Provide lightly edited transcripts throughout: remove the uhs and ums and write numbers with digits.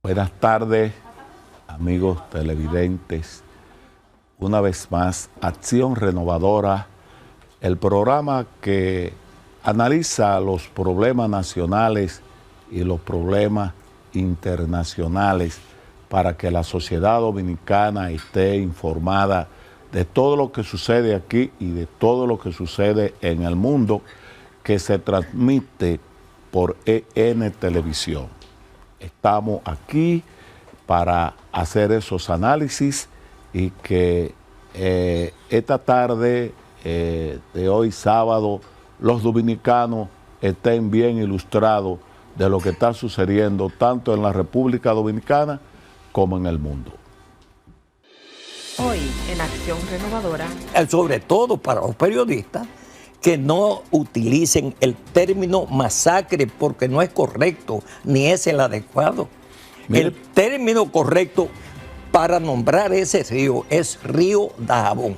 Buenas tardes, amigos televidentes. Una vez más, Acción Renovadora, el programa que analiza los problemas nacionales y los problemas internacionales para que la sociedad dominicana esté informada de todo lo que sucede aquí y de todo lo que sucede en el mundo, que se transmite por EN Televisión. Estamos aquí para hacer esos análisis y que esta tarde de hoy sábado los dominicanos estén bien ilustrados de lo que está sucediendo tanto en la República Dominicana como en el mundo. Hoy en Acción Renovadora. Sobre todo para los periodistas, que no utilicen el término masacre porque no es correcto, ni es el adecuado. Mire, el término correcto para nombrar ese río es Río Dajabón.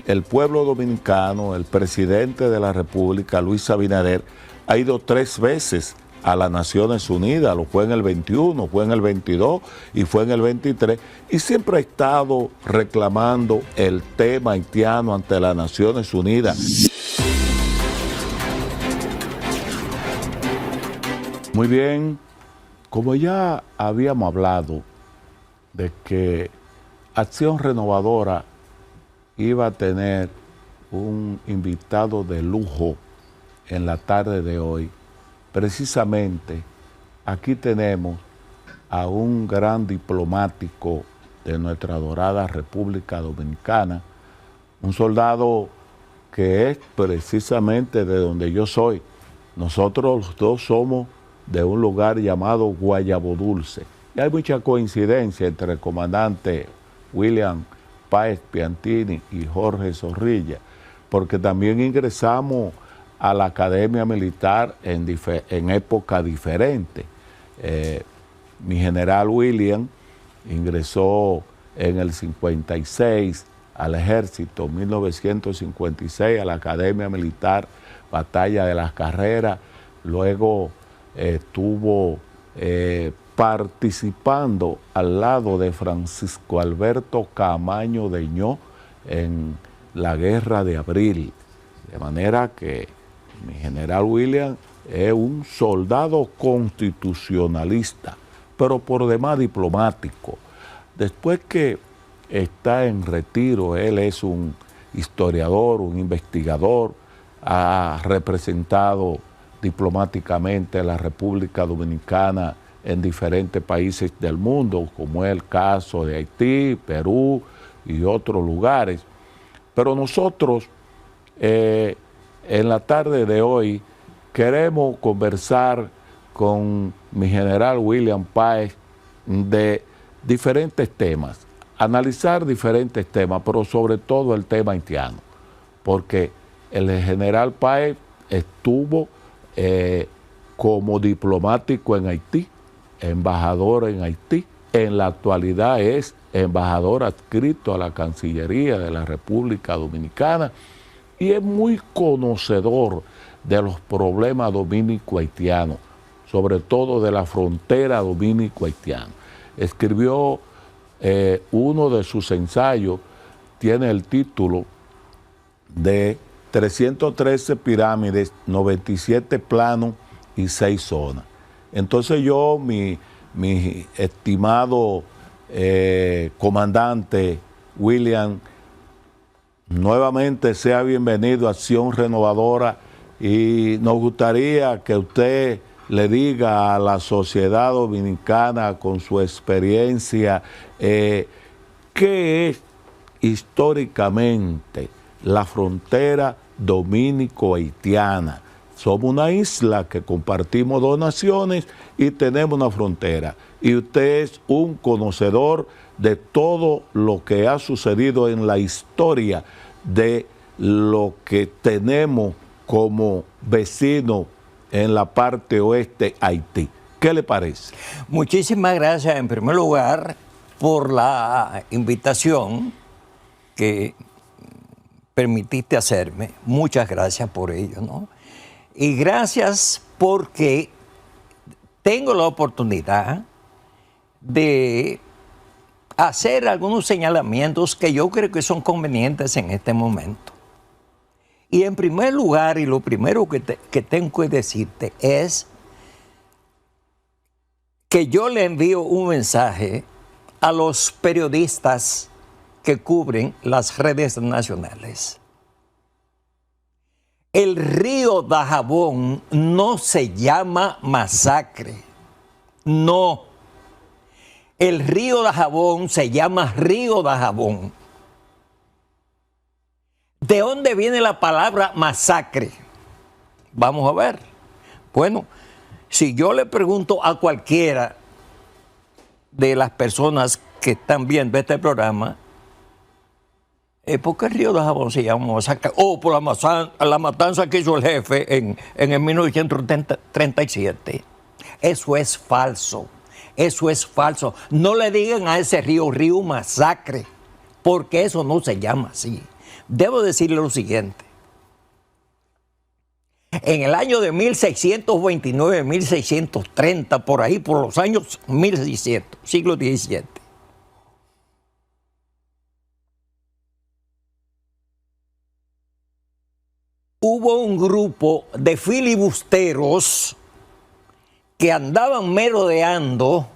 El pueblo dominicano, el presidente de la República, Luis Abinader, ha ido 3 veces a las Naciones Unidas, lo fue en el 21, fue en el 22 y fue en el 23, y siempre ha estado reclamando el tema haitiano ante las Naciones Unidas. Muy bien, como ya habíamos hablado de que Acción Renovadora iba a tener un invitado de lujo en la tarde de hoy, precisamente aquí tenemos a un gran diplomático de nuestra adorada República Dominicana, un soldado que es precisamente de donde yo soy. Nosotros los dos somos de un lugar llamado Guayabo Dulce. Y hay mucha coincidencia entre el comandante William Páez Piantini y Jorge Zorrilla, porque también ingresamos a la Academia Militar en época diferente. Mi general William ingresó en el 56 al ejército, 1956 a la Academia Militar, Batalla de las Carreras, luego estuvo participando al lado de Francisco Alberto Camaño Deñó en la Guerra de Abril, de manera que mi general William es un soldado constitucionalista, pero por demás diplomático. Después que está en retiro, él es un historiador, un investigador, ha representado diplomáticamente a la República Dominicana en diferentes países del mundo, como es el caso de Haití, Perú y otros lugares. Pero nosotros, en la tarde de hoy, queremos conversar con mi general William Páez de diferentes temas, analizar diferentes temas, pero sobre todo el tema haitiano, porque el general Páez estuvo como diplomático en Haití, embajador en Haití, en la actualidad es embajador adscrito a la Cancillería de la República Dominicana y es muy conocedor de los problemas dominico-haitianos, sobre todo de la frontera dominico-haitiana. Escribió uno de sus ensayos, tiene el título de 313 pirámides, 97 planos y 6 zonas. Entonces yo, mi estimado comandante William, nuevamente sea bienvenido a Acción Renovadora y nos gustaría que usted le diga a la sociedad dominicana con su experiencia qué es históricamente la frontera dominico-haitiana. Somos una isla que compartimos 2 naciones y tenemos una frontera. Y usted es un conocedor de todo lo que ha sucedido en la historia de lo que tenemos como vecino en la parte oeste, Haití. ¿Qué le parece? Muchísimas gracias, en primer lugar, por la invitación que permitiste hacerme. Muchas gracias por ello, ¿no? Y gracias porque tengo la oportunidad de hacer algunos señalamientos que yo creo que son convenientes en este momento. Y en primer lugar, y lo primero que tengo que decirte es que yo le envío un mensaje a los periodistas que cubren las redes nacionales. El río Dajabón no se llama Masacre, no. El río Dajabón se llama Río Dajabón. ¿De dónde viene la palabra masacre? Vamos a ver. Bueno, si yo le pregunto a cualquiera de las personas que están viendo este programa, ¿por qué el río Dajabón se llama masacre? O por la matanza que hizo el jefe en el 1937. Eso es falso. Eso es falso. No le digan a ese río Masacre, porque eso no se llama así. Debo decirle lo siguiente. En el año de 1629, 1630, por ahí, por los años 1600, siglo XVII, hubo un grupo de filibusteros que andaban merodeando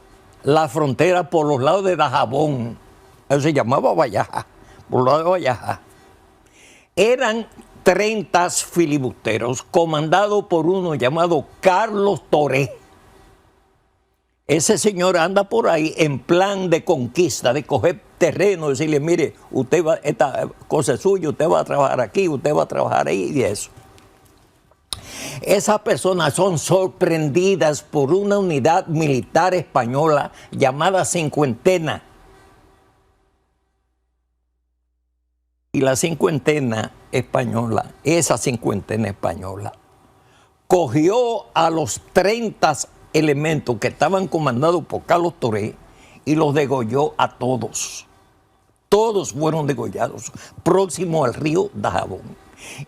la frontera por los lados de Dajabón. Eso se llamaba Vallaja, por los lados de Vallaja. Eran 30 filibusteros comandados por uno llamado Carlos Toré. Ese señor anda por ahí en plan de conquista, de coger terreno, decirle, mire, usted va, esta cosa es suya, usted va a trabajar aquí, usted va a trabajar ahí y eso. Esas personas son sorprendidas por una unidad militar española llamada Cincuentena. Y la cincuentena española, esa cincuentena española, cogió a los 30 elementos que estaban comandados por Carlos Toré y los degolló a todos. Todos fueron degollados, próximo al río Dajabón.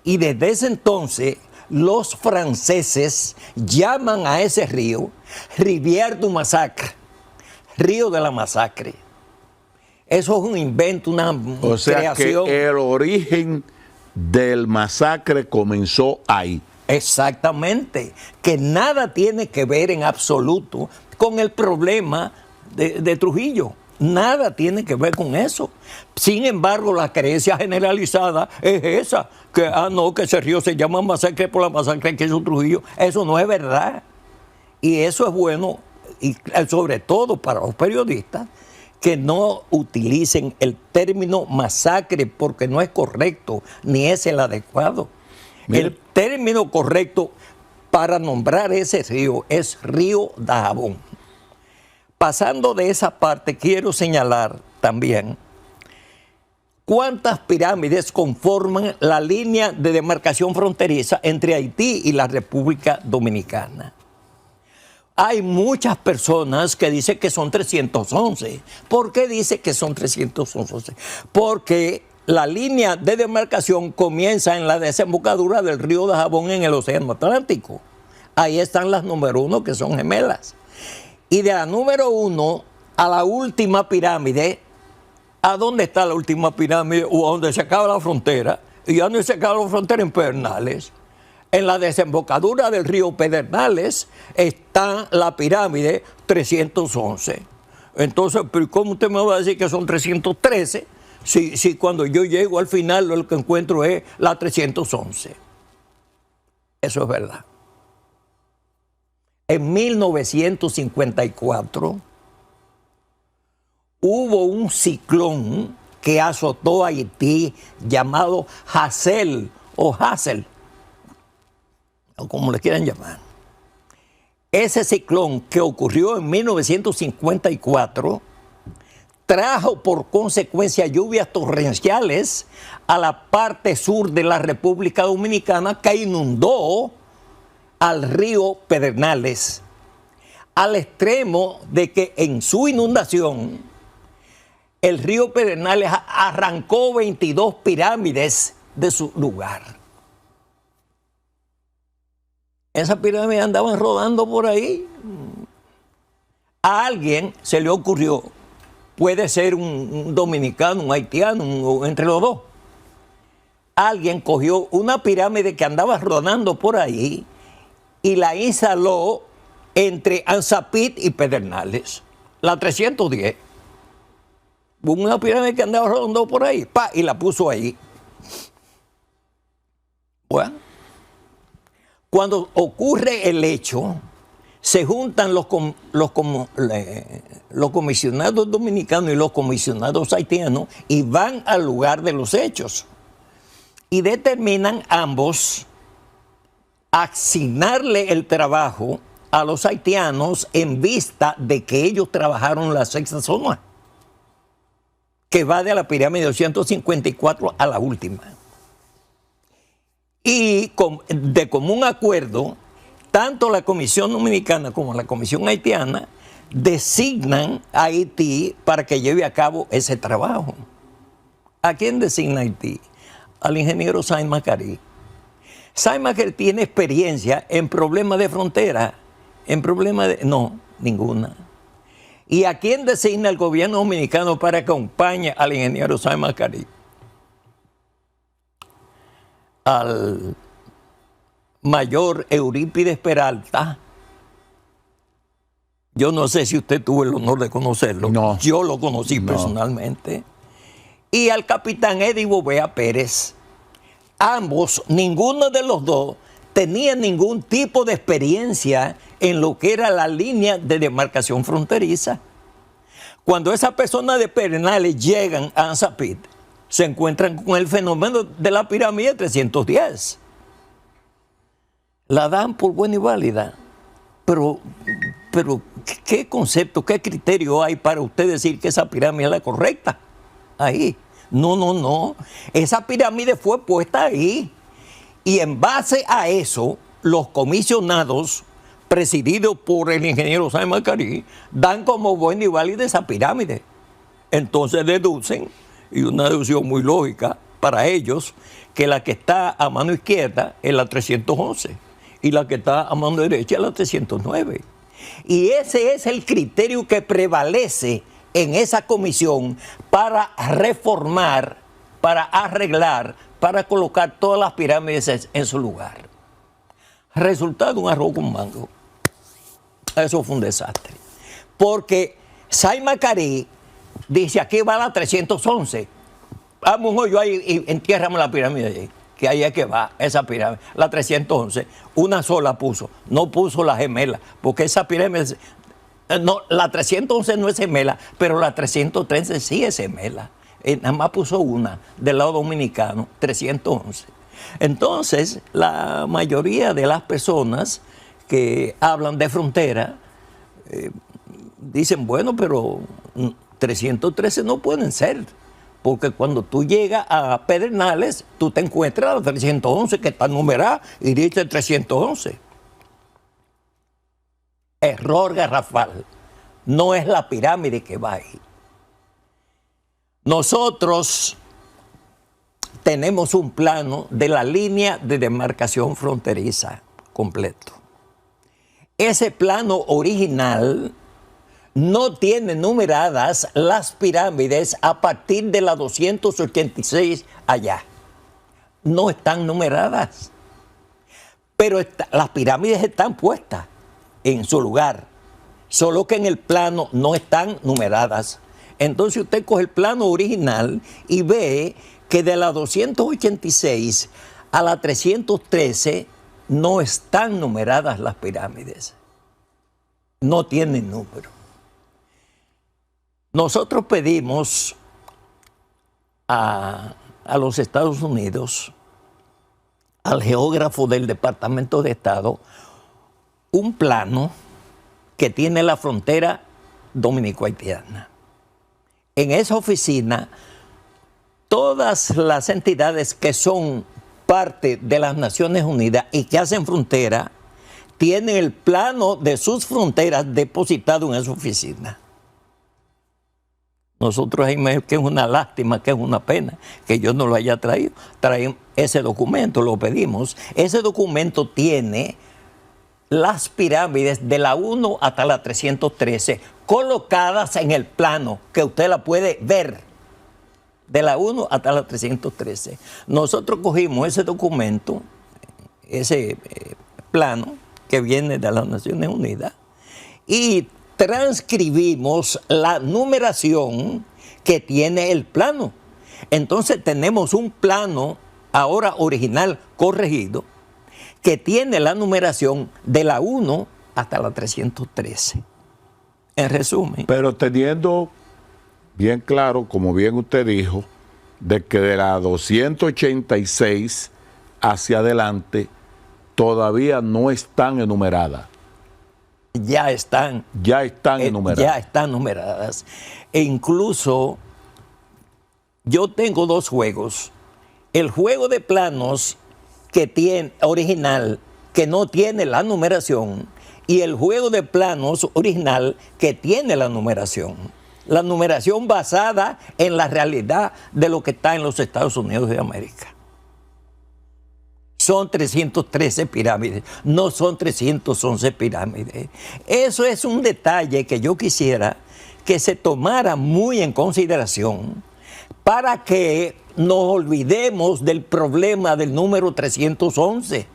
Y desde ese entonces, los franceses llaman a ese río Rivière du Massacre, río de la masacre. Eso es un invento, una o sea creación. Que el origen del masacre comenzó ahí. Exactamente, que nada tiene que ver en absoluto con el problema de Trujillo. Nada tiene que ver con eso. Sin embargo, la creencia generalizada es esa, que no, que ese río se llama masacre por la masacre que hizo Trujillo. Eso no es verdad. Y eso es bueno, y sobre todo para los periodistas, que no utilicen el término masacre porque no es correcto, ni es el adecuado. Mira. El término correcto para nombrar ese río es río Dajabón. Pasando de esa parte, quiero señalar también cuántas pirámides conforman la línea de demarcación fronteriza entre Haití y la República Dominicana. Hay muchas personas que dicen que son 311. ¿Por qué dice que son 311? Porque la línea de demarcación comienza en la desembocadura del río Dajabón en el Océano Atlántico. Ahí están las número 1, que son gemelas. Y de la número 1 a la última pirámide, ¿a dónde está la última pirámide? O a donde se acaba la frontera. ¿Y a dónde se acaba la frontera? En Pedernales. En la desembocadura del río Pedernales está la pirámide 311. Entonces, ¿cómo usted me va a decir que son 313? Si cuando yo llego al final lo que encuentro es la 311. Eso es verdad. En 1954 hubo un ciclón que azotó a Haití llamado Hazel o Hazel, o como le quieran llamar. Ese ciclón que ocurrió en 1954 trajo por consecuencia lluvias torrenciales a la parte sur de la República Dominicana que inundó al río Pedernales, al extremo de que en su inundación el río Pedernales arrancó 22 pirámides de su lugar. Esas pirámides andaban rodando por ahí. A alguien se le ocurrió, puede ser un dominicano, un haitiano, entre los dos. Alguien cogió una pirámide que andaba rodando por ahí y la instaló entre Ansapit y Pedernales, la 310. Una pirámide que andaba rodando por ahí, y la puso ahí. Bueno, cuando ocurre el hecho, se juntan los comisionados dominicanos y los comisionados haitianos y van al lugar de los hechos y determinan ambos asignarle el trabajo a los haitianos en vista de que ellos trabajaron la sexta zona, que va de la pirámide 254 a la última. Y de común acuerdo, tanto la Comisión Dominicana como la Comisión Haitiana designan a Haití para que lleve a cabo ese trabajo. ¿A quién designa Haití? Al ingeniero Saint Macary. Saint Macary tiene experiencia en problemas de frontera, en problemas de... No, ninguna. ¿Y a quién designa el gobierno dominicano para que acompañe al ingeniero Saint Macary? Al mayor Eurípides Peralta. Yo no sé si usted tuvo el honor de conocerlo. No. Yo lo conocí personalmente. Y al capitán Eddie Bovea Pérez. Ambos, ninguno de los dos, tenía ningún tipo de experiencia en lo que era la línea de demarcación fronteriza. Cuando esas personas de Pedernales llegan a Ansapit, se encuentran con el fenómeno de la pirámide 310. La dan por buena y válida. Pero ¿qué concepto, qué criterio hay para usted decir que esa pirámide es la correcta? Ahí. No. Esa pirámide fue puesta ahí. Y en base a eso, los comisionados, presididos por el ingeniero Saint Macary, dan como buena y válida esa pirámide. Entonces deducen, y una deducción muy lógica para ellos, que la que está a mano izquierda es la 311 y la que está a mano derecha es la 309. Y ese es el criterio que prevalece en esa comisión para reformar, para arreglar, para colocar todas las pirámides en su lugar. Resultado, un arroz con mango. Eso fue un desastre. Porque Saint Macary dice, aquí va la 311. Vamos un hoyo ahí y entiérrame la pirámide allí. Que ahí es que va esa pirámide. La 311, una sola puso. No puso la gemela. Porque esa pirámide... No, la 311 no es gemela, pero la 313 sí es gemela. Nada más puso una del lado dominicano, 311. Entonces, la mayoría de las personas que hablan de frontera dicen, bueno, pero 313 no pueden ser, porque cuando tú llegas a Pedernales, tú te encuentras la 311 que está numerada y dice 311. Error garrafal. No es la pirámide que va ahí. Nosotros tenemos un plano de la línea de demarcación fronteriza completo. Ese plano original no tiene numeradas las pirámides a partir de la 286 allá. No están numeradas. Pero las pirámides están puestas en su lugar, solo que en el plano no están numeradas. Entonces usted coge el plano original y ve que de la 286 a la 313 no están numeradas las pirámides. No tienen número. Nosotros pedimos a los Estados Unidos, al geógrafo del Departamento de Estado, un plano que tiene la frontera dominico-haitiana. En esa oficina, todas las entidades que son parte de las Naciones Unidas y que hacen frontera, tienen el plano de sus fronteras depositado en esa oficina. Nosotros que es una lástima, que es una pena que yo no lo haya traído. Traemos ese documento, lo pedimos. Ese documento tiene las pirámides de la 1 hasta la 313 colocadas en el plano, que usted la puede ver, de la 1 hasta la 313. Nosotros cogimos ese documento, ese plano que viene de las Naciones Unidas, y transcribimos la numeración que tiene el plano. Entonces tenemos un plano ahora original corregido que tiene la numeración de la 1 hasta la 313. En resumen. Pero teniendo bien claro, como bien usted dijo, de que de la 286 hacia adelante todavía no están enumeradas. Ya están enumeradas. Ya están numeradas. E incluso yo tengo dos juegos. El juego de planos que tiene original, que no tiene la numeración, y el juego de planos original que tiene la numeración. La numeración basada en la realidad de lo que está en los Estados Unidos de América. Son 313 pirámides, no son 311 pirámides. Eso es un detalle que yo quisiera que se tomara muy en consideración para que nos olvidemos del problema del número 311,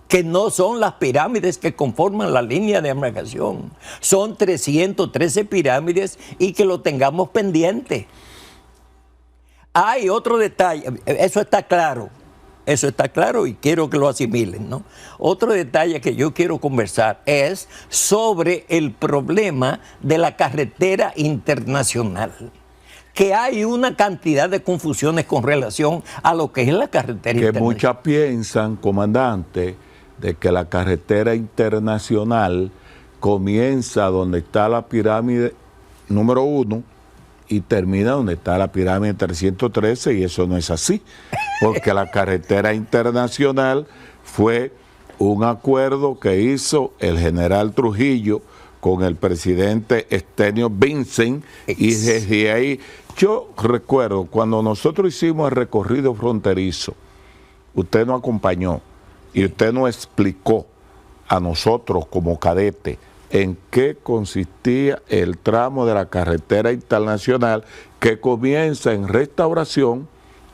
que no son las pirámides que conforman la línea de demarcación. Son 313 pirámides y que lo tengamos pendiente. Hay otro detalle, eso está claro y quiero que lo asimilen, ¿no? Otro detalle que yo quiero conversar es sobre el problema de la carretera internacional, que hay una cantidad de confusiones con relación a lo que es la carretera internacional. Que muchas piensan, comandante, de que la carretera internacional comienza donde está la pirámide número 1 y termina donde está la pirámide 313, y eso no es así, porque la carretera internacional fue un acuerdo que hizo el general Trujillo con el presidente Estenio Vincent, y desde ahí, yo recuerdo cuando nosotros hicimos el recorrido fronterizo, usted nos acompañó y usted nos explicó a nosotros como cadete en qué consistía el tramo de la carretera internacional que comienza en Restauración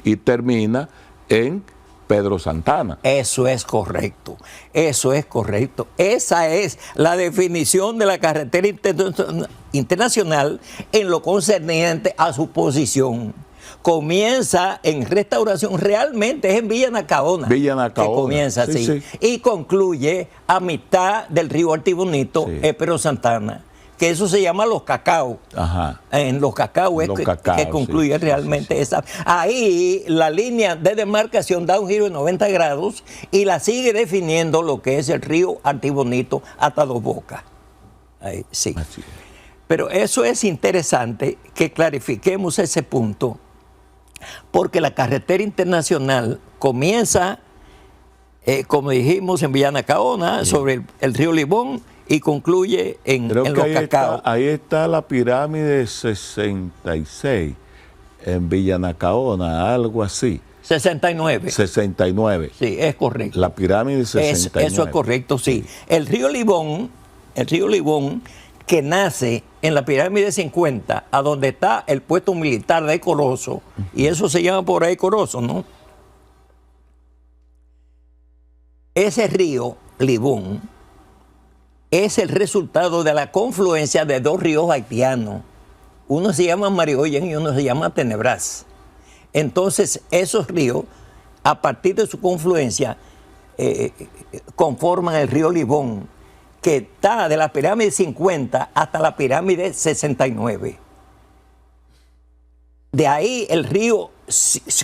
y termina en Pedro Santana. Eso es correcto, eso es correcto. Esa es la definición de la carretera internacional en lo concerniente a su posición. Comienza en Restauración, realmente es en Villa Nacaona. Villa Nacaona. Que comienza así. Sí. Y concluye a mitad del río Artibonito, Pedro Santana. Que eso se llama Los Cacao. Ajá. En Los Cacao es que concluye realmente esa. Ahí la línea de demarcación da un giro de 90 grados y la sigue definiendo lo que es el río Artibonito hasta Dos Bocas. Ahí, sí. Así es. Pero eso es interesante que clarifiquemos ese punto, porque la carretera internacional comienza, como dijimos, en Villa Nacaona, sobre el río Libón, y concluye en Los Cacao. Ahí está la pirámide 66, en Villa Nacaona, algo así. 69. 69. Sí, es correcto. La pirámide 69. Eso es correcto, sí. El río Libón, que nace en la pirámide 50, a donde está el puesto militar de Corozo, y eso se llama por ahí Corozo, ¿no? Ese río Libón es el resultado de la confluencia de dos ríos haitianos. Uno se llama Marioyen y uno se llama Tenebras. Entonces, esos ríos, a partir de su confluencia, conforman el río Libón, que está de la pirámide 50 hasta la pirámide 69. De ahí el río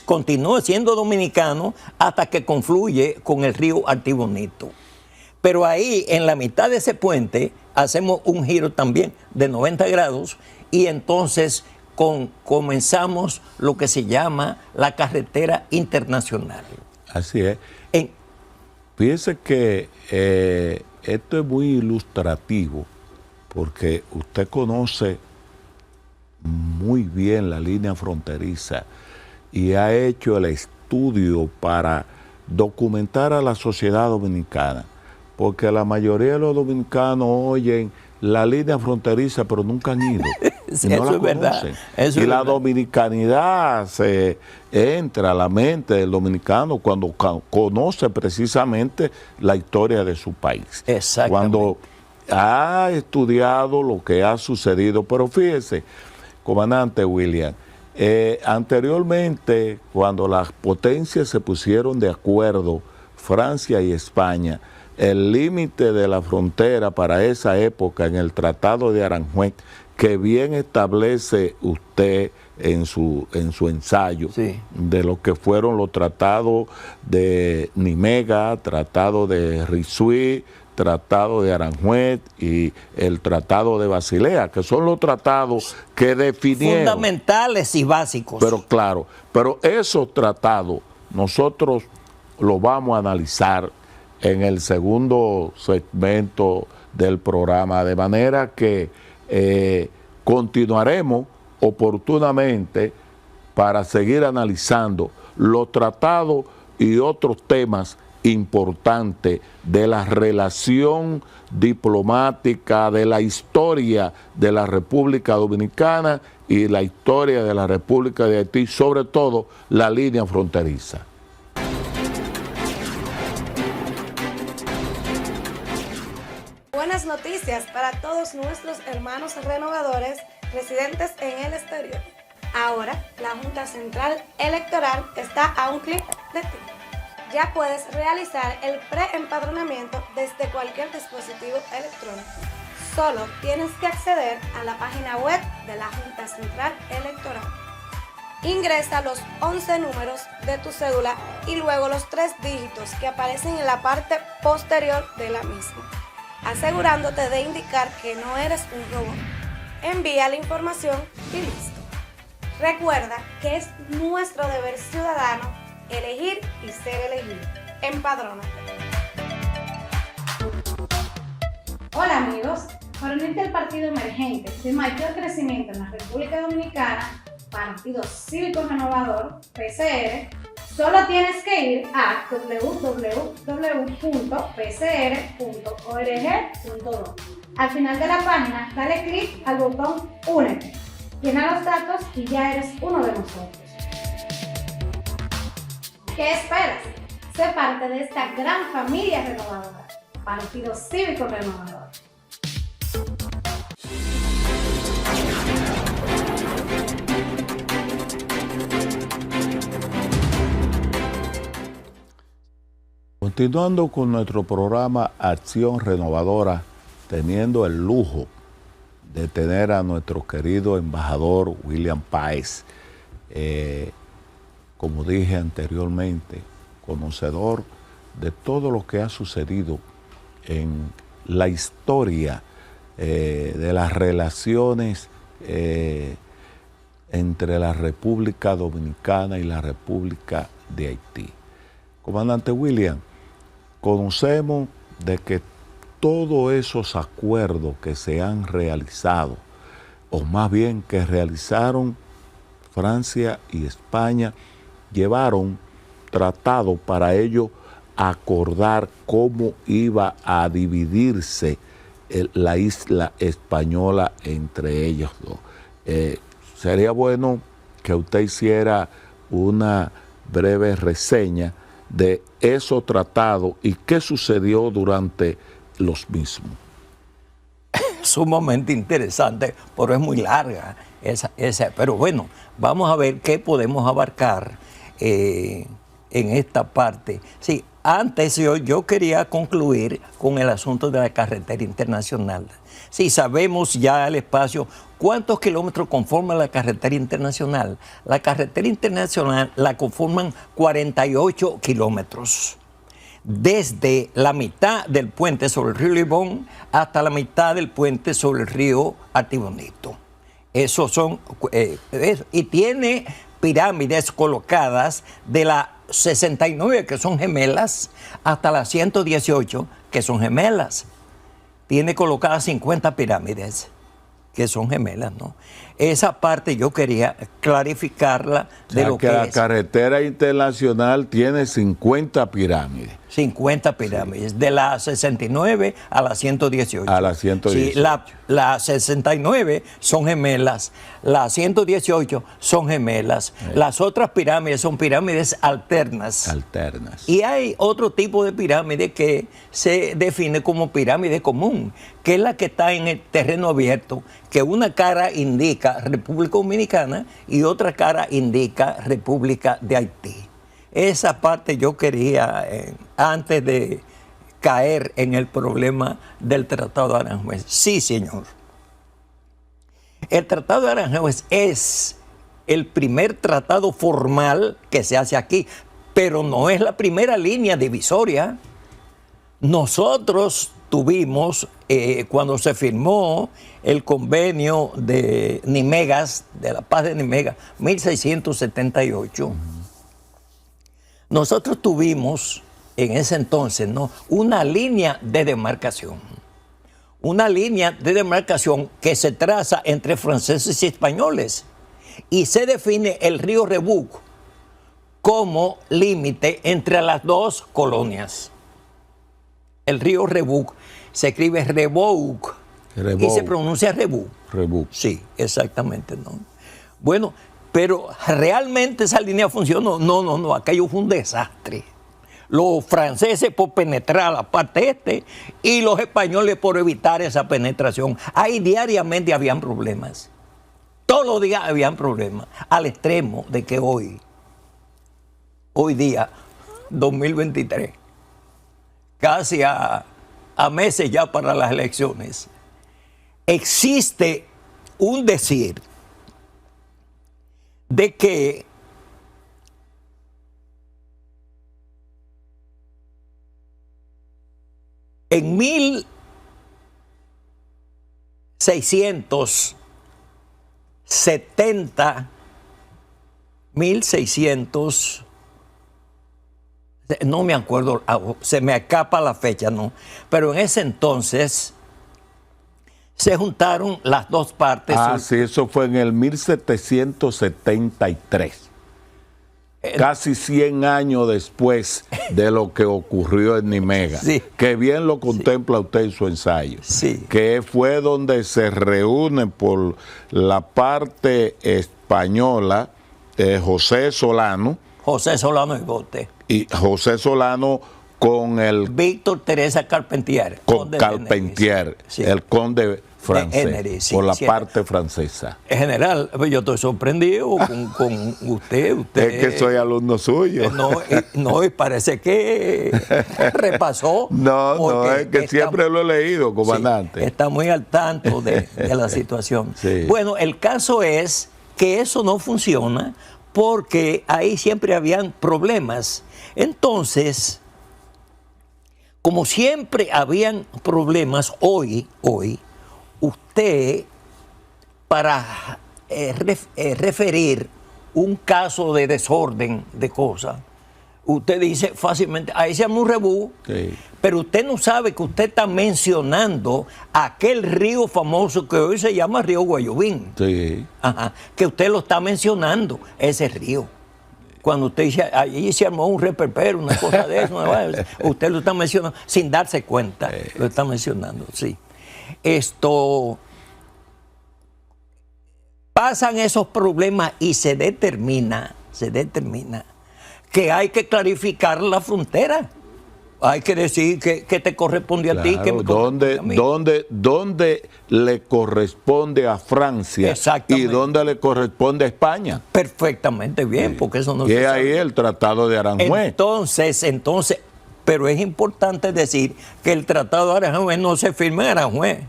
continúa siendo dominicano hasta que confluye con el río Artibonito. Pero ahí, en la mitad de ese puente, hacemos un giro también de 90 grados y entonces comenzamos lo que se llama la carretera internacional. Así es. Fíjese que esto es muy ilustrativo porque usted conoce muy bien la línea fronteriza y ha hecho el estudio para documentar a la sociedad dominicana porque la mayoría de los dominicanos oyen la línea fronteriza, pero nunca han ido. Sí, y no eso la es verdad. conocen. Eso y es la verdad. dominicanidad se entra a la mente del dominicano cuando conoce precisamente la historia de su país. Exactamente. Cuando ha estudiado lo que ha sucedido. Pero fíjese, comandante William, anteriormente, cuando las potencias se pusieron de acuerdo, Francia y España, el límite de la frontera para esa época en el Tratado de Aranjuez, que bien establece usted en su ensayo, Sí. de lo que fueron los tratados de Nimega, tratado de Risuí, tratado de Aranjuez y el tratado de Basilea, que son los tratados que definieron. Fundamentales y básicos. Pero claro, pero esos tratados nosotros los vamos a analizar en el segundo segmento del programa, de manera que continuaremos oportunamente para seguir analizando los tratados y otros temas importantes de la relación diplomática, de la historia de la República Dominicana y la historia de la República de Haití, sobre todo la línea fronteriza. Buenas noticias para todos nuestros hermanos renovadores residentes en el exterior. Ahora, la Junta Central Electoral está a un clic de ti. Ya puedes realizar el preempadronamiento desde cualquier dispositivo electrónico. Solo tienes que acceder a la página web de la Junta Central Electoral. Ingresa los 11 números de tu cédula y luego los 3 dígitos que aparecen en la parte posterior de la misma, asegurándote de indicar que no eres un robot. Envía la información y listo. Recuerda que es nuestro deber ciudadano elegir y ser elegido. Empadrónate. Hola amigos, para unirte al partido emergente de mayor crecimiento en la República Dominicana, Partido Cívico Renovador, PCR, solo tienes que ir a www.pcr.org.do. Al final de la página, dale clic al botón Únete. Llena los datos y ya eres uno de nosotros. ¿Qué esperas? Sé parte de esta gran familia renovadora, Partido Cívico Renovador. Continuando con nuestro programa Acción Renovadora, teniendo el lujo de tener a nuestro querido embajador William Páez, como dije anteriormente, conocedor de todo lo que ha sucedido en la historia de las relaciones entre la República Dominicana y la República de Haití. Comandante William, conocemos de que todos esos acuerdos que se han realizado, o más bien que realizaron Francia y España, llevaron tratados para ello acordar cómo iba a dividirse la isla española entre ellos dos. Sería bueno que usted hiciera una breve reseña de esos tratados y qué sucedió durante los mismos. Sumamente interesante, pero es muy larga esa. Pero bueno, vamos a ver qué podemos abarcar en esta parte. Sí, antes yo quería concluir con el asunto de la carretera internacional. Sí, sabemos ya el espacio. ¿Cuántos kilómetros conforma la carretera internacional? La carretera internacional la conforman 48 kilómetros. Desde la mitad del puente sobre el río Libón hasta la mitad del puente sobre el río Artibonito. Esos son, y tiene pirámides colocadas de las 69 que son gemelas hasta las 118 que son gemelas. Tiene colocadas 50 pirámides que son gemelas, ¿no? Esa parte yo quería clarificarla de lo que la es. carretera internacional tiene 50 pirámides. 50 pirámides, de la 69 a la 118. A la 118. Sí, la 69 son gemelas, las 118 son gemelas. Las otras pirámides son pirámides alternas. Alternas. Y hay otro tipo de pirámide que se define como pirámide común, que es la que está en el terreno abierto, que una cara indica República Dominicana y otra cara indica República de Haití. Esa parte yo quería, antes de caer en el problema del Tratado de Aranjuez. Sí, señor. El Tratado de Aranjuez es el primer tratado formal que se hace aquí, pero no es la primera línea divisoria. Nosotros tuvimos, cuando se firmó el convenio de Nimegas, de la paz de Nimegas, 1678, nosotros tuvimos en ese entonces, ¿no?, una línea de demarcación. Una línea de demarcación que se traza entre franceses y españoles. Y se define el río Rebouc como límite entre las dos colonias. El río Rebouc se escribe Rebouc y se pronuncia Rebouc. Rebouc. Sí, exactamente, ¿no? Bueno, pero realmente esa línea funcionó. No, aquello fue un desastre. Los franceses por penetrar la parte este y los españoles por evitar esa penetración. Ahí diariamente habían problemas. Todos los días habían problemas. Al extremo de que hoy día, 2023, casi a meses ya para las elecciones, existe un decir de que en 1670, no me acuerdo, se me escapa la fecha, ¿no? Pero en ese entonces se juntaron las dos partes. Sí, eso fue en el 1773. Casi 100 años después de lo que ocurrió en Nimega. Sí. Que bien lo contempla usted en su ensayo. Sí. Que fue donde se reúnen por la parte española José Solano. José Solano y Bote. Y José Solano con el... Víctor Teresa Carpentier. Con Carpentier, sí, el conde francés, Henry, sí, por la sí, parte francesa. En general, yo estoy sorprendido con usted. Es que soy alumno suyo. No, y parece que repasó. No, es que siempre lo he leído, comandante. Sí, está muy al tanto de la situación. Sí. Bueno, el caso es que eso no funciona porque ahí siempre habían problemas. Entonces, como siempre habían problemas, hoy, usted, para referir un caso de desorden de cosas, usted dice fácilmente, ahí se llama un rebú, Sí. pero usted no sabe que usted está mencionando aquel río famoso que hoy se llama Río Guayubín. Sí. Ajá, que usted lo está mencionando, ese río. Cuando usted dice, allí se armó un reperpero, una cosa de eso, usted lo está mencionando sin darse cuenta, lo está mencionando, sí. Pasan esos problemas y se determina que hay que clarificar la frontera. Hay que decir que te corresponde a ti. Que me corresponde a mí. ¿Dónde le corresponde a Francia y dónde le corresponde a España? Perfectamente bien, porque eso no y se es sabe. ahí el Tratado de Aranjuez. Entonces, pero es importante decir que el Tratado de Aranjuez no se firma en Aranjuez.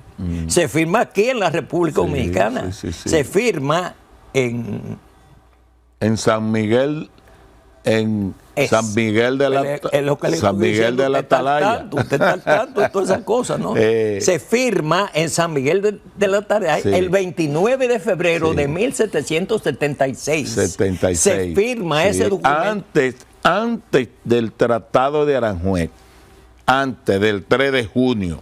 Se firma aquí en la República Dominicana. Sí. Se firma en San Miguel, San Miguel de la Atalaya. Usted está al tanto de todas esas cosas, ¿no? Se firma en San Miguel de la Atalaya el 29 de febrero de 1776. Se firma ese documento. Antes del Tratado de Aranjuez, antes del 3 de junio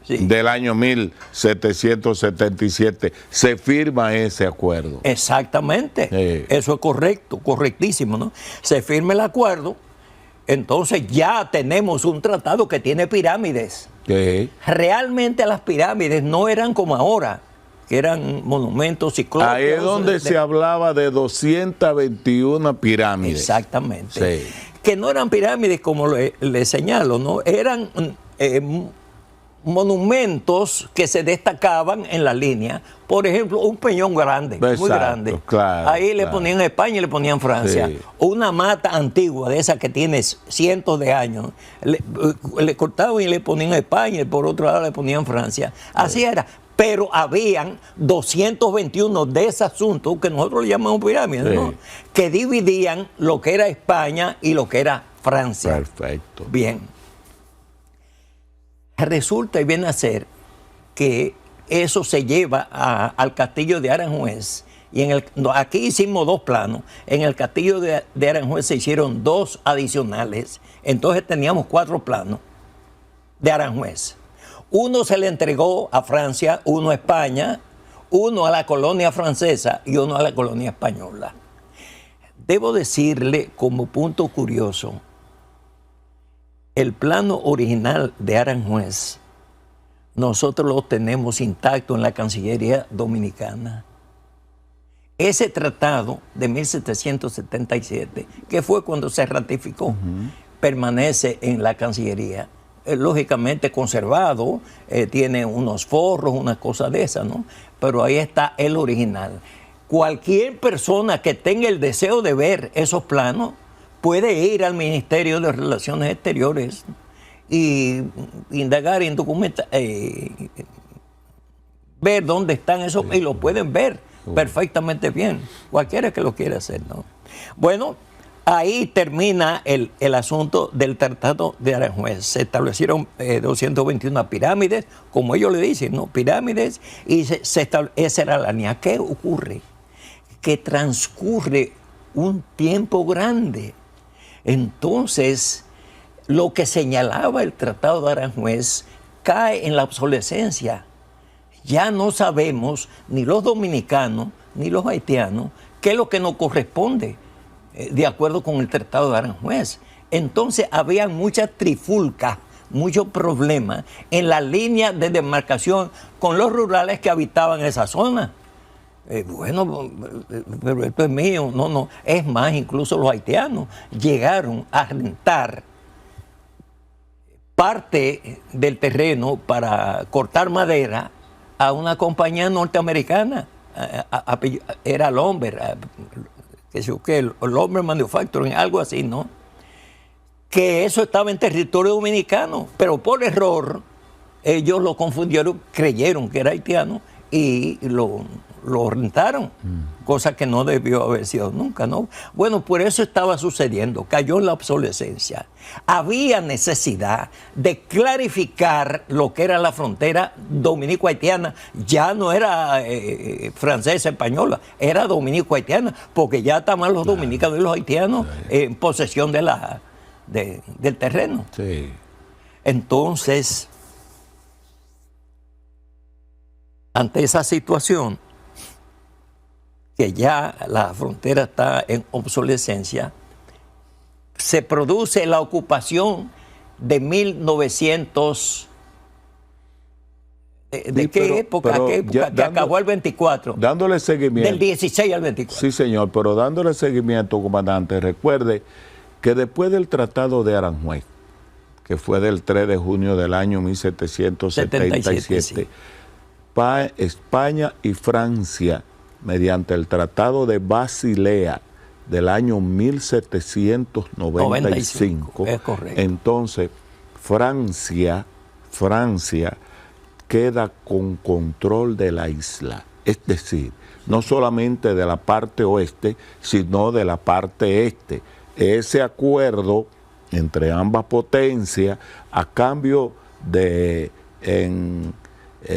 del año 1777, se firma ese acuerdo. Exactamente. Eso es correcto, correctísimo, ¿no? Se firma el acuerdo Entonces ya tenemos un tratado que tiene pirámides. Sí. Realmente las pirámides no eran como ahora, que eran monumentos ciclópeos. Ahí es donde se hablaba de 221 pirámides. Exactamente. Sí. Que no eran pirámides como le señalo, ¿no? Eran monumentos que se destacaban en la línea. Por ejemplo, un peñón grande, Exacto, muy grande. claro, Ahí le claro. ponían España y le ponían Francia. Sí. Una mata antigua de esa que tiene cientos de años. Le cortaban y le ponían España y por otro lado le ponían Francia. Así era. Pero habían 221 de ese asunto que nosotros le llamamos pirámides, ¿no? Que dividían lo que era España y lo que era Francia. Perfecto. Bien. Resulta y viene a ser que eso se lleva al castillo de Aranjuez. Y aquí hicimos 2 planos. En el castillo de Aranjuez se hicieron 2 adicionales. Entonces teníamos 4 planos de Aranjuez. Uno se le entregó a Francia, uno a España, uno a la colonia francesa y uno a la colonia española. Debo decirle como punto curioso, el plano original de Aranjuez, nosotros lo tenemos intacto en la Cancillería Dominicana. Ese tratado de 1777, que fue cuando se ratificó, permanece en la Cancillería. Lógicamente conservado, tiene unos forros, una cosa de esas, ¿no? Pero ahí está el original. Cualquier persona que tenga el deseo de ver esos planos puede ir al Ministerio de Relaciones Exteriores y indagar en documentos, ver dónde están esos, y lo pueden ver perfectamente bien, cualquiera que lo quiera hacer, ¿no? Bueno, ahí termina el asunto del Tratado de Aranjuez. Se establecieron 221 pirámides, como ellos le dicen, ¿no? Pirámides, y esa era la línea. ¿Qué ocurre? Que transcurre un tiempo grande. Entonces, lo que señalaba el Tratado de Aranjuez cae en la obsolescencia. Ya no sabemos, ni los dominicanos, ni los haitianos, qué es lo que nos corresponde, de acuerdo con el Tratado de Aranjuez. Entonces, había muchas trifulcas, muchos problemas en la línea de demarcación con los rurales que habitaban esa zona. Bueno, pero esto es mío. No. Es más, incluso los haitianos llegaron a rentar parte del terreno para cortar madera a una compañía norteamericana. Era Lumber, el Lumber Manufacturing, algo así, ¿no? Que eso estaba en territorio dominicano, pero por error ellos lo confundieron, creyeron que era haitiano y lo rentaron, cosa que no debió haber sido nunca, ¿no? Bueno, por eso estaba sucediendo, cayó en la obsolescencia. Había necesidad de clarificar lo que era la frontera dominico-haitiana. Ya no era francesa, española, era dominico-haitiana, porque ya estaban los dominicanos y los haitianos en posesión del terreno. Sí. Entonces, ante esa situación, que ya la frontera está en obsolescencia, se produce la ocupación de 1900. ¿De qué época? ¿Qué época? Que acabó el 24. Dándole seguimiento. Del 16 al 24. Sí, señor, pero dándole seguimiento, comandante, recuerde que después del Tratado de Aranjuez, que fue del 3 de junio del año 1777, sí. España y Francia, mediante el Tratado de Basilea del año 1795, es correcto. Entonces Francia queda con control de la isla, es decir, no solamente de la parte oeste, sino de la parte este. Ese acuerdo entre ambas potencias, a cambio de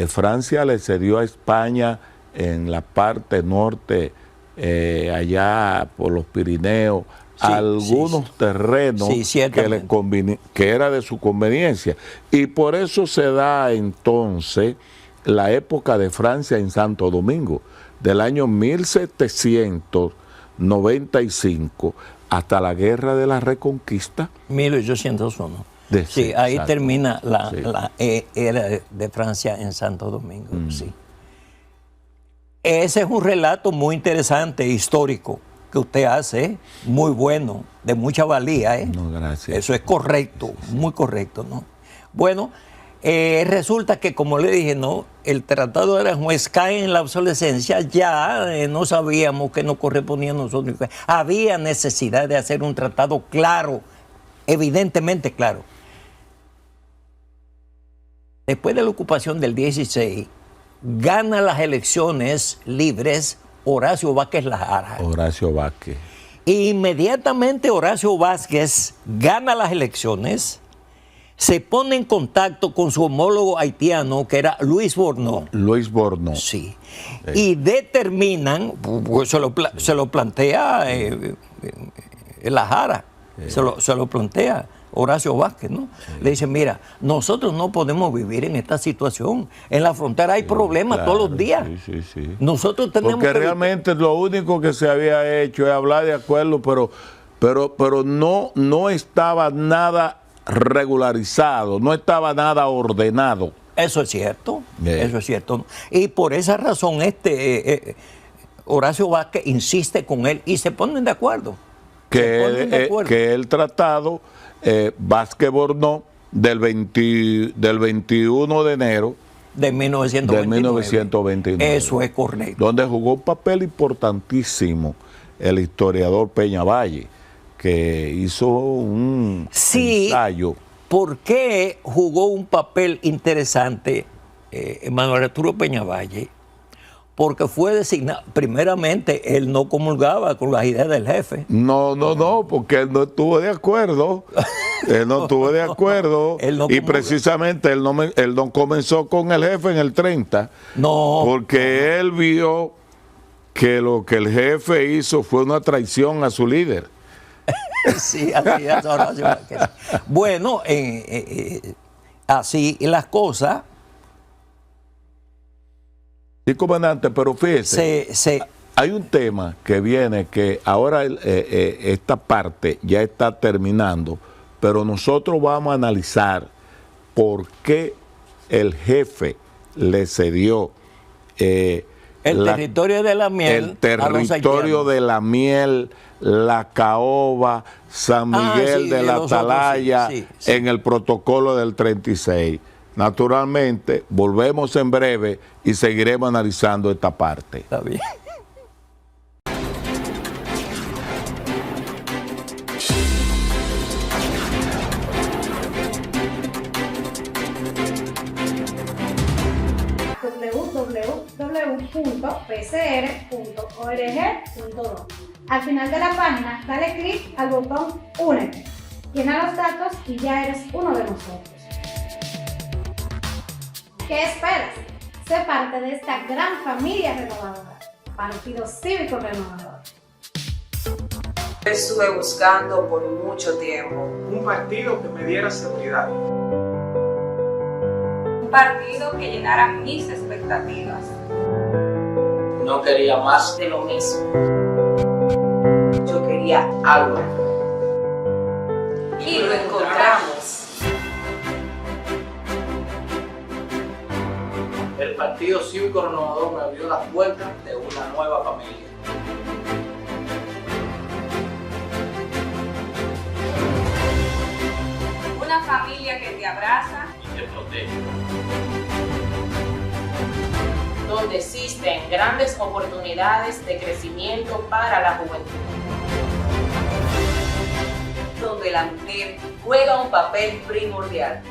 Francia le cedió a España en la parte norte, allá por los Pirineos, algunos terrenos que era de su conveniencia. Y por eso se da entonces la época de Francia en Santo Domingo, del año 1795 hasta la Guerra de la Reconquista. 1801. Sí, ahí exacto. Termina la era de Francia en Santo Domingo. Sí. Ese es un relato muy interesante, histórico, que usted hace, muy bueno, de mucha valía. No, gracias. Eso es correcto, muy correcto, ¿no? Bueno, resulta que, como le dije, ¿no? El Tratado de Aranjuez cae en la obsolescencia, ya no sabíamos qué nos correspondía a nosotros. Había necesidad de hacer un tratado claro, evidentemente claro. Después de la ocupación del 16, gana las elecciones libres Horacio Vázquez Lajara. Horacio Vázquez. Inmediatamente Horacio Vázquez gana las elecciones, se pone en contacto con su homólogo haitiano, que era Luis Bornó. Luis Bornó. Sí. Y determinan, pues se lo plantea Lajara, se lo plantea Horacio Vázquez, ¿no? Sí. Le dice, mira, nosotros no podemos vivir en esta situación. En la frontera hay problemas claro, todos los días. Sí. Nosotros tenemos porque realmente lo único que se había hecho es hablar de acuerdo, pero no estaba nada regularizado, no estaba nada ordenado. Eso es cierto, eso es cierto. Y por esa razón Horacio Vázquez insiste con él y se ponen de acuerdo. Que el tratado Vázquez Bornó del 21 de enero de 1929. Eso es correcto. Donde jugó un papel importantísimo el historiador Peñavalle, que hizo un ensayo. ¿Por qué jugó un papel interesante Manuel Arturo Peñavalle? Porque fue designado, primeramente, él no comulgaba con las ideas del jefe. No, porque él no estuvo de acuerdo. Él no estuvo de acuerdo. Y precisamente él no comenzó con el jefe en el 30. No. Porque él vio que lo que el jefe hizo fue una traición a su líder. Sí, así es. Bueno, así las cosas. Sí, comandante, pero fíjese, hay un tema que viene que ahora esta parte ya está terminando, pero nosotros vamos a analizar por qué el jefe le cedió territorio de la miel. El territorio de la miel, la caoba, San Miguel de la Atalaya, en el protocolo del 36. Naturalmente, volvemos en breve y seguiremos analizando esta parte. Está bien. www.pcr.org.do. Al final de la página, dale clic al botón Únete. Llena los datos y ya eres uno de nosotros. ¿Qué esperas? Sé parte de esta gran familia renovadora. Partido Cívico Renovador. Estuve buscando por mucho tiempo un partido que me diera seguridad. Un partido que llenara mis expectativas. No quería más de lo mismo. Yo quería algo. Y lo encontramos. El Partido Cívico Renovador me abrió las puertas de una nueva familia. Una familia que te abraza y te protege. Donde existen grandes oportunidades de crecimiento para la juventud. Donde la mujer juega un papel primordial.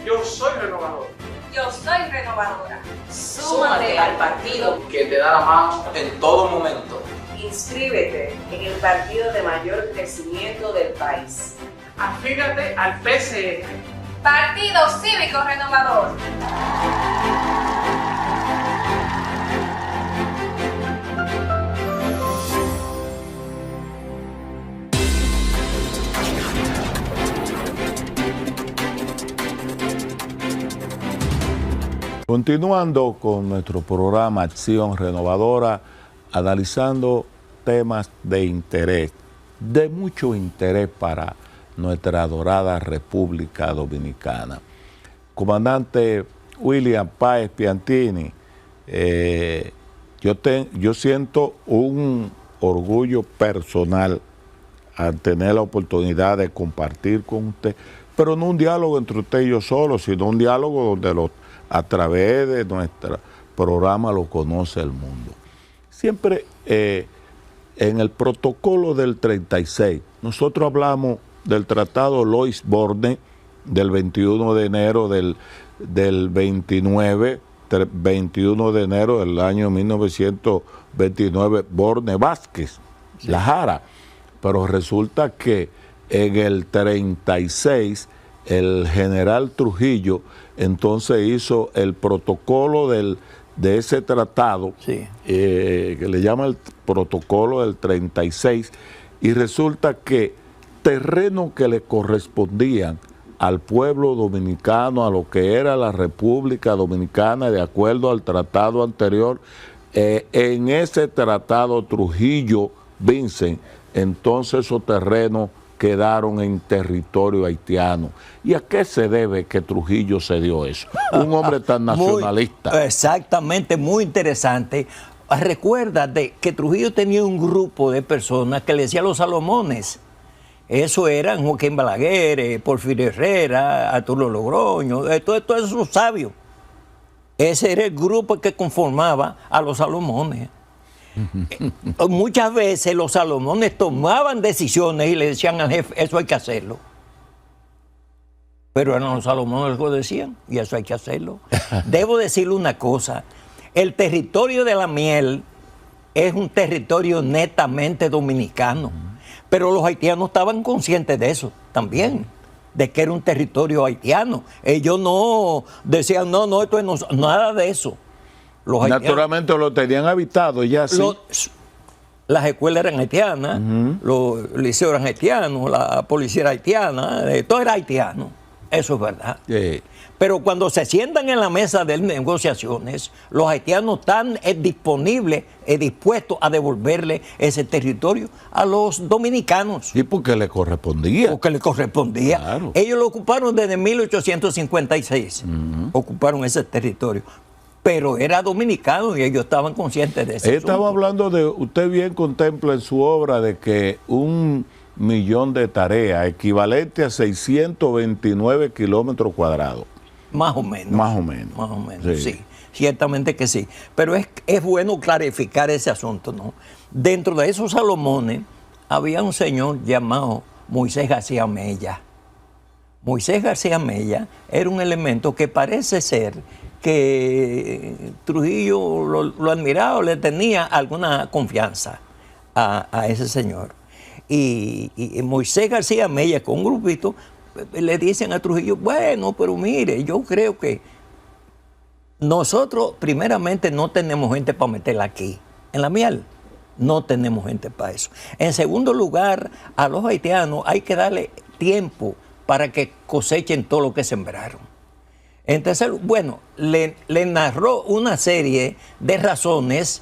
Yo soy renovador. Yo soy renovadora. Súmate al partido que te da la mano en todo momento. Inscríbete en el partido de mayor crecimiento del país. Afíliate al PCR. Partido Cívico Renovador. Continuando con nuestro programa Acción Renovadora, analizando temas de interés, de mucho interés para nuestra adorada República Dominicana. Comandante William Páez Piantini, yo siento un orgullo personal al tener la oportunidad de compartir con usted, pero no un diálogo entre usted y yo solo, sino un diálogo donde a través de nuestro programa lo conoce el mundo. Siempre en el protocolo del 36, nosotros hablamos del Tratado Lois-Borne del 21 de enero del 21 de enero del año 1929, Borne Vázquez, sí. La Jara. Pero resulta que en el 36 el general Trujillo entonces hizo el protocolo de ese tratado, sí. Que le llama el protocolo del 36, y resulta que terrenos que le correspondían al pueblo dominicano, a lo que era la República Dominicana, de acuerdo al tratado anterior, en ese tratado Trujillo Vincent, entonces esos terrenos quedaron en territorio haitiano. ¿Y a qué se debe que Trujillo se dio eso? Un hombre tan nacionalista. Exactamente, muy interesante. Recuerda que Trujillo tenía un grupo de personas que le decían los Salomones. Eso eran Joaquín Balaguer, Porfirio Herrera, Arturo Logroño, todos esos sabios. Ese era el grupo que conformaba a los Salomones. Muchas veces los Salomones tomaban decisiones y le decían al jefe, eso hay que hacerlo. Pero eran los Salomones los que decían, y eso hay que hacerlo. Debo decirle una cosa, el territorio de la miel es un territorio netamente dominicano, pero los haitianos estaban conscientes de eso también, de que era un territorio haitiano. Ellos no decían, no, esto es nada de eso. Naturalmente lo tenían habitado ya, sí. Las escuelas eran haitianas, los liceos eran haitianos, la policía era haitiana, todo era haitiano, eso es verdad. Sí. Pero cuando se sientan en la mesa de negociaciones, los haitianos están disponibles, dispuestos a devolverle ese territorio a los dominicanos. Sí, porque le correspondía. Porque le correspondía. Claro. Ellos lo ocuparon desde 1856, ocuparon ese territorio. Pero era dominicano y ellos estaban conscientes de eso. Estaba hablando de, usted bien contempla en su obra de que 1 millón de tareas, equivalente a 629 kilómetros cuadrados. Más o menos. Más o menos. Más o menos, sí. Ciertamente que sí. Pero es bueno clarificar ese asunto, ¿no? Dentro de esos Salomones había un señor llamado Moisés García Mella. Moisés García Mella era un elemento que parece ser que Trujillo lo admiraba, le tenía alguna confianza a ese señor. Y Moisés García Mella, con un grupito, le dicen a Trujillo, bueno, pero mire, yo creo que nosotros primeramente no tenemos gente para meterla aquí, en la miel. No tenemos gente para eso. En segundo lugar, a los haitianos hay que darle tiempo para que cosechen todo lo que sembraron. Entonces, bueno, le narró una serie de razones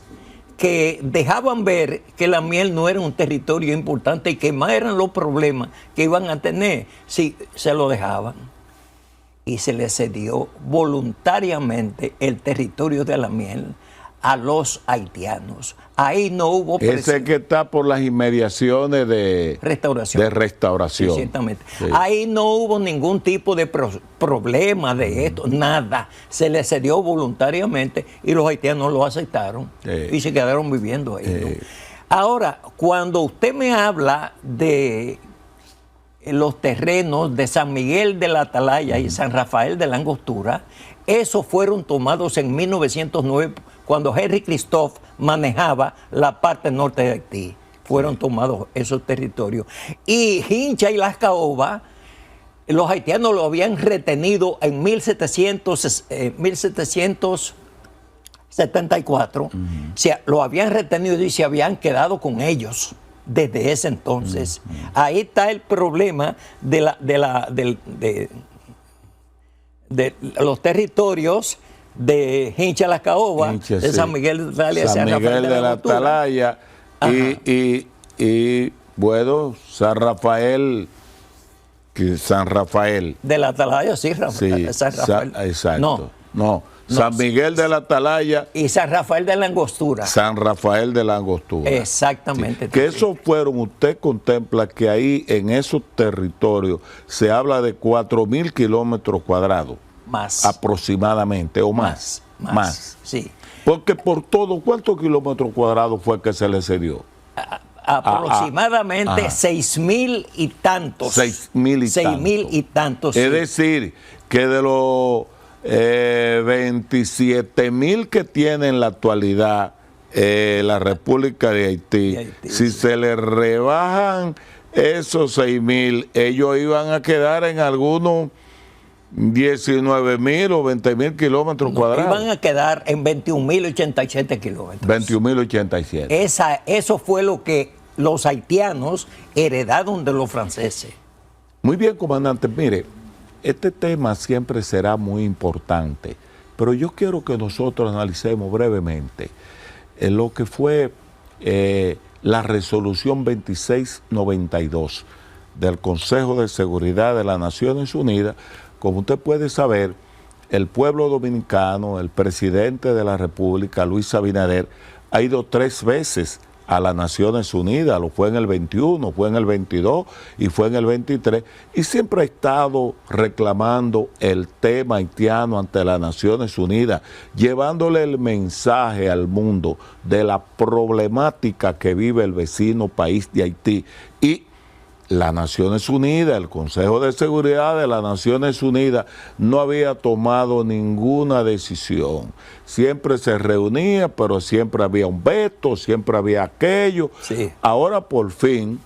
que dejaban ver que la miel no era un territorio importante y que más eran los problemas que iban a tener si se lo dejaban. Y se le cedió voluntariamente el territorio de la miel a los haitianos. Ahí no hubo presión. Ese que está por las inmediaciones de restauración. Sí, ciertamente. Sí. Ahí no hubo ningún tipo de problema de esto, nada. Se le cedió voluntariamente y los haitianos lo aceptaron y se quedaron viviendo ahí, ¿no? Ahora, cuando usted me habla de los terrenos de San Miguel de la Atalaya y San Rafael de la Angostura, esos fueron tomados en 1909 cuando Henry Christophe manejaba la parte norte de Haití. Fueron tomados esos territorios. Y Hincha y Las Caobas, los haitianos lo habían retenido en 1774. Lo habían retenido y se habían quedado con ellos desde ese entonces. Ahí está el problema de los territorios de Hincha Las Caobas, Hincha, de sí. San Miguel de la Atalaya, San Miguel de la Atalaya y bueno, San Rafael de la Atalaya, sí, sí, San Rafael. exacto. No, San Miguel de la Atalaya y San Rafael de la Angostura. San Rafael de la Angostura. Exactamente. Sí. Que esos fueron, usted contempla que ahí en esos territorios se habla de 4.000 kilómetros cuadrados. Más. Aproximadamente, o más. Sí. Porque por todo, ¿cuántos kilómetros cuadrados fue que se le cedió? Aproximadamente 6.000 y tantos. 6.000 y tantos. Es decir, que de los 27.000 que tiene en la actualidad la República de Haití, si se le rebajan esos 6.000, ellos iban a quedar en algunos 19.000 o 20.000 kilómetros cuadrados. Iban a quedar en 21.087 kilómetros. 21.087. Eso fue lo que los haitianos heredaron de los franceses. Muy bien, comandante. Mire, este tema siempre será muy importante, pero yo quiero que nosotros analicemos brevemente lo que fue la resolución 2692 del Consejo de Seguridad de las Naciones Unidas. Como usted puede saber, el pueblo dominicano, el presidente de la República, Luis Abinader, ha ido 3 veces a las Naciones Unidas, lo fue en el 21, fue en el 22 y fue en el 23, y siempre ha estado reclamando el tema haitiano ante las Naciones Unidas, llevándole el mensaje al mundo de la problemática que vive el vecino país de Haití. Y las Naciones Unidas, el Consejo de Seguridad de las Naciones Unidas no había tomado ninguna decisión. Siempre se reunía, pero siempre había un veto, siempre había aquello. Sí. Ahora por fin,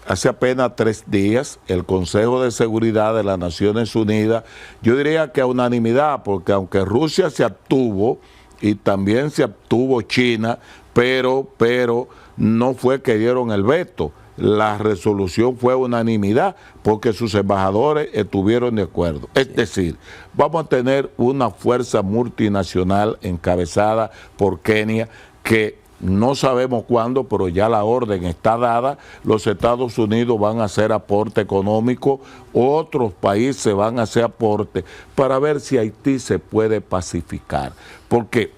hace apenas 3 días, el Consejo de Seguridad de las Naciones Unidas, yo diría que a unanimidad, porque aunque Rusia se abstuvo y también se abstuvo China, pero no fue que dieron el veto. La resolución fue unanimidad porque sus embajadores estuvieron de acuerdo. Es decir, vamos a tener una fuerza multinacional encabezada por Kenia que no sabemos cuándo, pero ya la orden está dada. Los Estados Unidos van a hacer aporte económico, otros países van a hacer aporte para ver si Haití se puede pacificar. Porque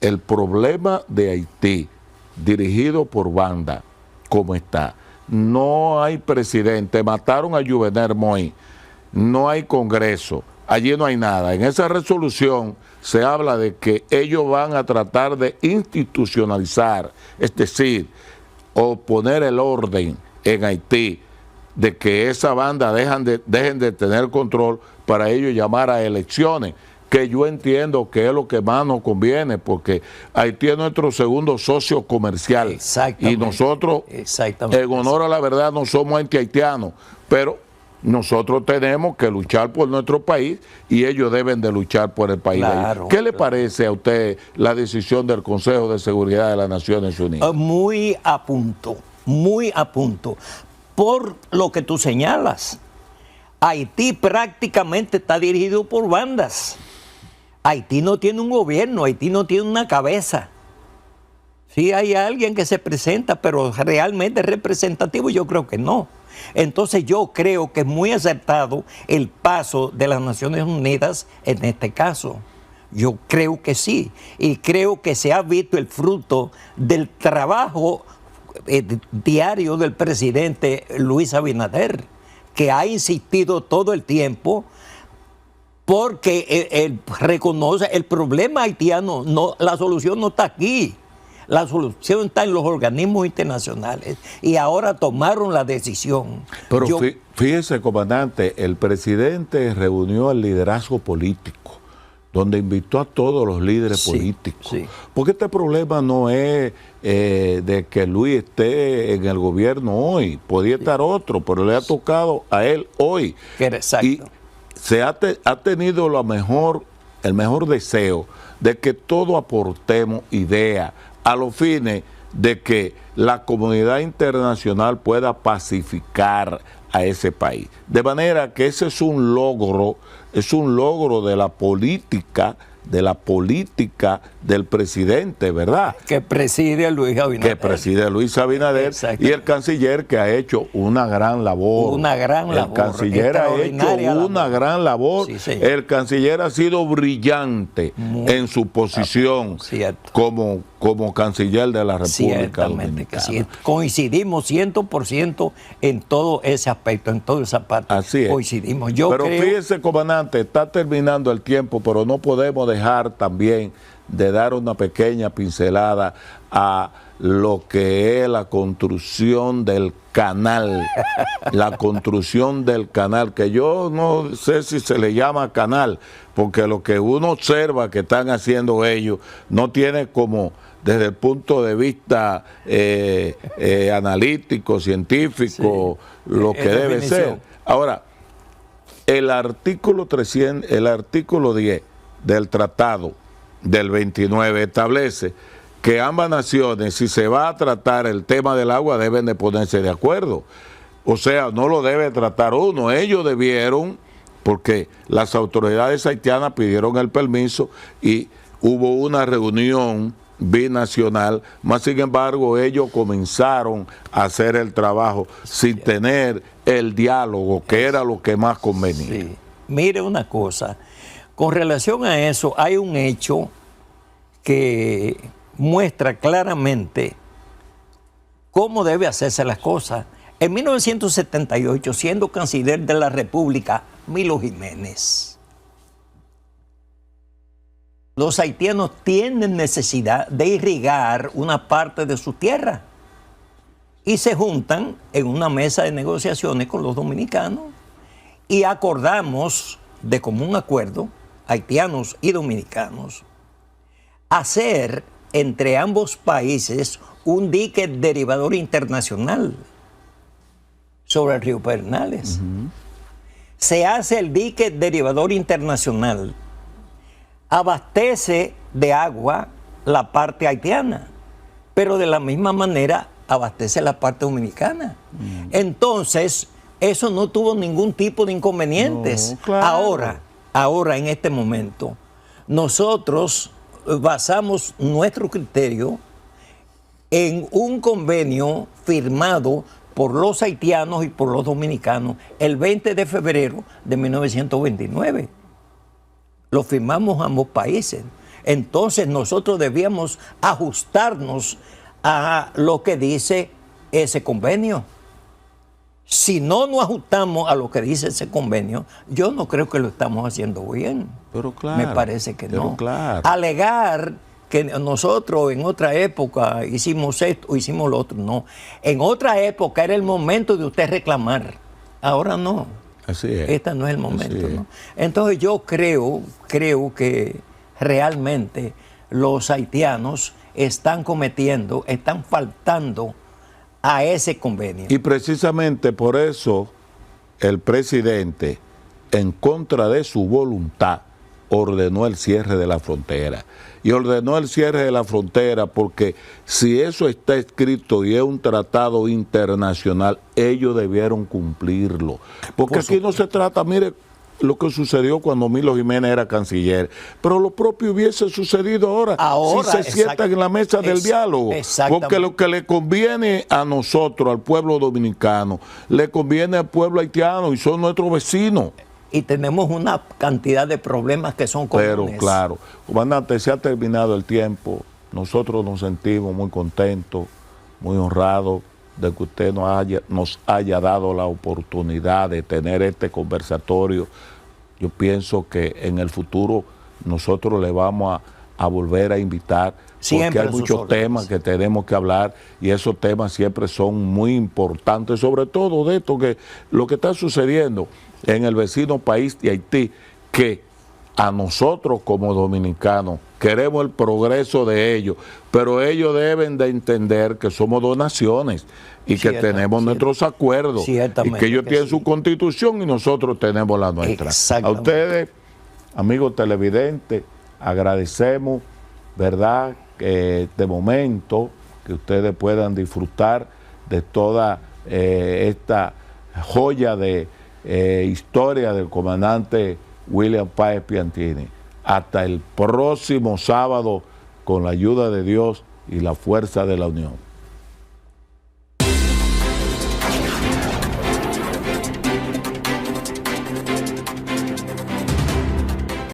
el problema de Haití, dirigido por banda, como está, no hay presidente, mataron a Juvenal Moïse, no hay Congreso, allí no hay nada. En esa resolución se habla de que ellos van a tratar de institucionalizar, es decir, o poner el orden en Haití, de que esa banda dejen de tener control para ellos llamar a elecciones, que yo entiendo que es lo que más nos conviene, porque Haití es nuestro segundo socio comercial. Y nosotros, en honor a la verdad, no somos anti-haitianos, pero nosotros tenemos que luchar por nuestro país y ellos deben de luchar por el país. Claro, ¿Qué le parece a usted la decisión del Consejo de Seguridad de las Naciones Unidas? Muy a punto, por lo que tú señalas. Haití prácticamente está dirigido por bandas. Haití no tiene un gobierno, Haití no tiene una cabeza. Sí hay alguien que se presenta, pero realmente es representativo, yo creo que no. Entonces yo creo que es muy acertado el paso de las Naciones Unidas en este caso. Yo creo que sí, y creo que se ha visto el fruto del trabajo diario del presidente Luis Abinader, que ha insistido todo el tiempo, porque él reconoce el problema haitiano, la solución no está aquí, la solución está en los organismos internacionales y ahora tomaron la decisión. Pero fíjese, comandante, el presidente reunió el liderazgo político, donde invitó a todos los líderes políticos. Sí. Porque este problema no es de que Luis esté en el gobierno hoy, podía estar otro, pero le ha tocado a él hoy. Exacto. Y se ha tenido el mejor deseo de que todos aportemos ideas a los fines de que la comunidad internacional pueda pacificar a ese país. De manera que ese es un logro de la política de la política del presidente, ¿verdad? Que preside Luis Abinader. Que preside Luis Abinader y el canciller que ha hecho una gran labor. Una gran labor. El canciller ha hecho una gran labor. Sí, el canciller ha sido brillante en su posición como canciller de la República Dominicana. Sí. Coincidimos 100% en todo ese aspecto, en toda esa parte. Así es. Coincidimos. Pero fíjese, comandante, está terminando el tiempo, pero no podemos dejar también de dar una pequeña pincelada a lo que es la construcción del canal, la construcción del canal, que yo no sé si se le llama canal, porque lo que uno observa que están haciendo ellos no tiene como, desde el punto de vista analítico, científico, lo que debe ser. Ahora, el artículo 10 del tratado del 29 establece que ambas naciones, si se va a tratar el tema del agua, deben de ponerse de acuerdo. O sea, no lo debe tratar uno. Ellos debieron, porque las autoridades haitianas pidieron el permiso y hubo una reunión binacional, más sin embargo ellos comenzaron a hacer el trabajo sin tener el diálogo, que era lo que más convenía. Sí. Mire una cosa, con relación a eso hay un hecho que muestra claramente cómo debe hacerse las cosas. En 1978, siendo canciller de la República, Milo Jiménez, los haitianos tienen necesidad de irrigar una parte de su tierra y se juntan en una mesa de negociaciones con los dominicanos y acordamos de común acuerdo, haitianos y dominicanos, hacer entre ambos países un dique derivador internacional sobre el río Pedernales. Se hace el dique derivador internacional, abastece de agua la parte haitiana, pero de la misma manera abastece la parte dominicana. Entonces, eso no tuvo ningún tipo de inconvenientes. No, claro. Ahora, en este momento, nosotros basamos nuestro criterio en un convenio firmado por los haitianos y por los dominicanos el 20 de febrero de 1929. Lo firmamos ambos países. Entonces nosotros debíamos ajustarnos a lo que dice ese convenio. Si no nos ajustamos a lo que dice ese convenio, yo no creo que lo estamos haciendo bien. Pero claro, me parece que no. Claro. Alegar que nosotros en otra época hicimos esto o hicimos lo otro, no. En otra época era el momento de usted reclamar. Ahora no. Así es. Este no es el momento, ¿no? Entonces yo creo que realmente los haitianos están faltando a ese convenio. Y precisamente por eso el presidente, en contra de su voluntad, ordenó el cierre de la frontera. Y ordenó el cierre de la frontera porque si eso está escrito y es un tratado internacional, ellos debieron cumplirlo. Porque aquí no se trata, mire lo que sucedió cuando Milo Jiménez era canciller, pero lo propio hubiese sucedido ahora si se sientan en la mesa del diálogo. Porque lo que le conviene a nosotros, al pueblo dominicano, le conviene al pueblo haitiano y son nuestros vecinos. Y tenemos una cantidad de problemas que son comunes. Pero claro, comandante, se ha terminado el tiempo. Nosotros nos sentimos muy contentos, muy honrados de que usted nos haya dado la oportunidad de tener este conversatorio. Yo pienso que en el futuro nosotros le vamos a volver a invitar, porque hay muchos temas que tenemos que hablar y esos temas siempre son muy importantes, sobre todo de esto que lo que está sucediendo en el vecino país de Haití, que a nosotros como dominicanos queremos el progreso de ellos, pero ellos deben de entender que somos dos naciones y que tenemos nuestros acuerdos y que ellos tienen su constitución y nosotros tenemos la nuestra. A ustedes, amigos televidentes, agradecemos, ¿verdad?, que de momento que ustedes puedan disfrutar de toda esta joya de historia del comandante William Páez Piantini. hasta el próximo sábado con la ayuda de Dios y la fuerza de la unión.